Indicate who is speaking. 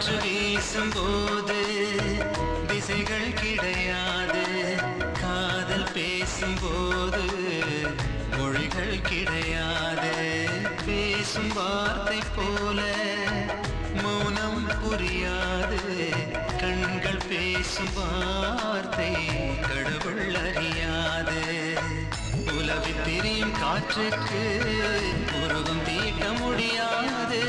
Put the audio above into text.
Speaker 1: காற்று வீசும்போது திசைகள் கிடையாது, காதல் பேசும்போது மொழிகள் கிடையாது. பேசும் வார்த்தை போல மௌனம் புரியாது, கண்கள் பேசும் வார்த்தை கடவுள் அறியாது. உலவி திரியும் காற்றுக்கு உருவம் தீட்ட முடியாது,